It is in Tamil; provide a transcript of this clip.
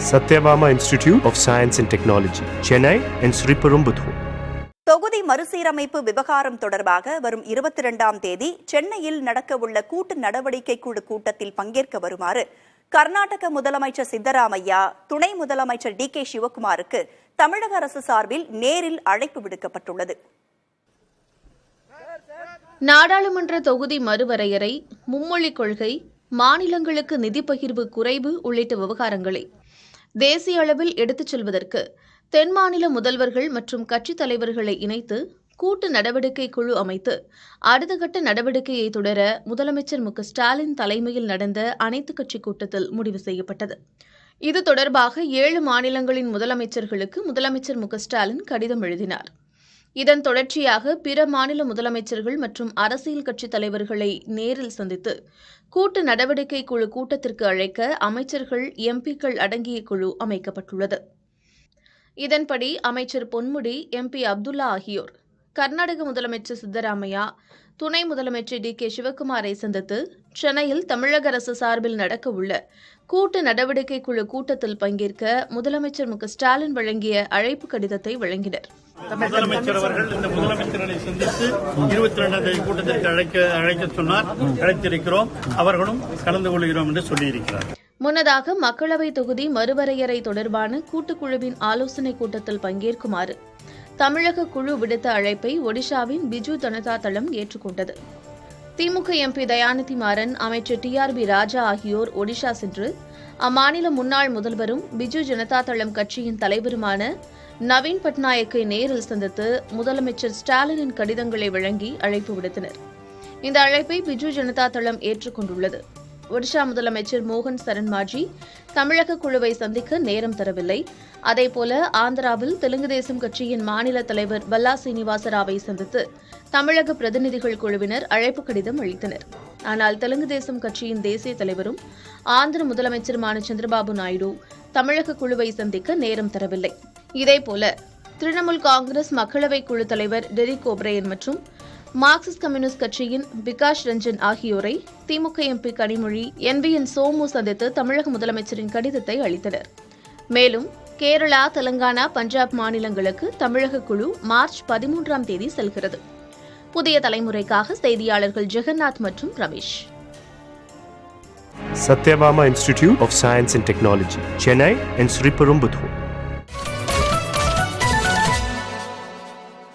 Satyabama Institute of Science and Technology, Chennai and Sriperumbudur. தொகுதி மறுசீரமைப்பு விவகாரம் தொடர்பாக வரும் 22ஆம் தேதி சென்னையில் நடக்கவுள்ள கூட்டு நடவடிக்கை குழு கூட்டத்தில் பங்கேற்க வருமாறு கர்நாடக முதலமைச்சர் சித்தராமையா, துணை முதலமைச்சர் டி.கே. சிவக்குமாருக்கு தமிழக அரசு சார்பில் நேரில் அழைப்பு விடுக்கப்பட்டுள்ளது. நாடாளுமன்ற தொகுதி மறுவரையறை, மும்மொழிக் கொள்கை, மாநிலங்களுக்கு நிதி பகிர்வு குறைவு உள்ளிட்ட விவகாரங்களை தேசிய அளவில் எடுத்துச் செல்வதற்கு தென் மாநில முதல்வர்கள் மற்றும் கட்சித் தலைவர்களை இணைத்து கூட்டு நடவடிக்கை குழு அமைத்து அடுத்த கட்ட நடவடிக்கையை தொடர முதலமைச்சர் மு.க.ஸ்டாலின் தலைமையில் நடந்த அனைத்துக் கட்சி கூட்டத்தில் முடிவு செய்யப்பட்டது. இது தொடர்பாக 7 மாநிலங்களின் முதலமைச்சர்களுக்கு முதலமைச்சர் மு.க.ஸ்டாலின் கடிதம் எழுதினார். இதன் தொடர்ச்சியாக பிற மாநில முதலமைச்சர்கள் மற்றும் அரசியல் கட்சித் தலைவர்களை நேரில் சந்தித்து கூட்டு நடவடிக்கை குழு கூட்டத்திற்கு அழைக்க அமைச்சர்கள், எம்பிக்கள் அடங்கிய குழு அமைக்கப்பட்டுள்ளது. இதன்படி அமைச்சர் பொன்முடி, எம்பி அப்துல்லா ஆகியோர் கர்நாடக முதலமைச்சர் சித்தராமையா, துணை முதலமைச்சர் டி.கே. சிவக்குமாரை சந்தித்து சென்னையில் தமிழக அரசு சார்பில் நடக்கவுள்ள கூட்டு நடவடிக்கை குழு கூட்டத்தில் பங்கேற்க முதலமைச்சர் மு.க.ஸ்டாலின் வழங்கிய அழைப்பு கடிதத்தை வழங்கினர். முதலமைச்சர் அவர்கள் இந்த முதலமைச்சர்களை சந்தித்து 22ஆம் தேதி கூட்டத்திற்கு அழைக்க சொன்னார். அழைத்திருக்கிறோம். அவர்களும் கலந்து கொள்கிறோம் என்று சொல்லியிருக்கிறார். முன்னதாக மக்களவை தொகுதி மறுவரையறை தொடர்பான கூட்டுக்குழுவின் ஆலோசனைக் கூட்டத்தில் பங்கேற்குமாறு தமிழக குழு விடுத்த அழைப்பை ஒடிஷாவின் பிஜு ஜனதா தளம் ஏற்றுக்கொண்டது. திமுக எம்பி தயாநிதி மாறன், அமைச்சர் டி.ஆர்.பி. ராஜா ஆகியோர் ஒடிஷா சென்று அம்மாநில முன்னாள் முதல்வரும் பிஜு ஜனதா தளம் கட்சியின் தலைவருமான நவீன் பட்நாயக்கை நேரில் சந்தித்து முதலமைச்சர் ஸ்டாலினின் கடிதங்களை வழங்கி அழைப்பு விடுத்தனர். இந்த அழைப்பை பிஜு ஜனதா தளம் ஏற்றுக்கொண்டுள்ளது. ஒடிஷா முதலமைச்சர் மோகன் சரண் மாஜி தமிழக குழுவை சந்திக்க நேரம் தரவில்லை. அதேபோல ஆந்திராவில் தெலுங்கு தேசம் கட்சியின் மாநில தலைவர் பல்லா சீனிவாசராவை சந்தித்து தமிழக பிரதிநிதிகள் குழுவினர் அழைப்பு கடிதம் அளித்தனர். ஆனால் தெலுங்கு தேசம் கட்சியின் தேசிய தலைவரும் ஆந்திர முதலமைச்சருமான சந்திரபாபு நாயுடு தமிழக குழுவை சந்திக்க நேரம் தரவில்லை. இதேபோல திரிணாமுல் காங்கிரஸ் மக்களவை குழு தலைவர் டெரிக் ஓபிரையன் மற்றும் மார்க்சிஸ்ட் கம்யூனிஸ்ட் கட்சியின் விகாஷ் ரஞ்சன் ஆகியோரை திமுக எம்பி கனிமொழி, என்.வி.என். சோமு சந்தித்து தமிழக முதலமைச்சரின் கடிதத்தை அளித்தனர். மேலும் கேரளா, தெலங்கானா, பஞ்சாப் மாநிலங்களுக்கு தமிழக குழு மார்ச் 13ஆம் தேதி செல்கிறது. புதிய தலைமுறைக்காக செய்தியாளர்கள் ஜெகநாத் மற்றும் Ramesh. Satyabama Institute of Science and Technology, Chennai and Sriperumbudur.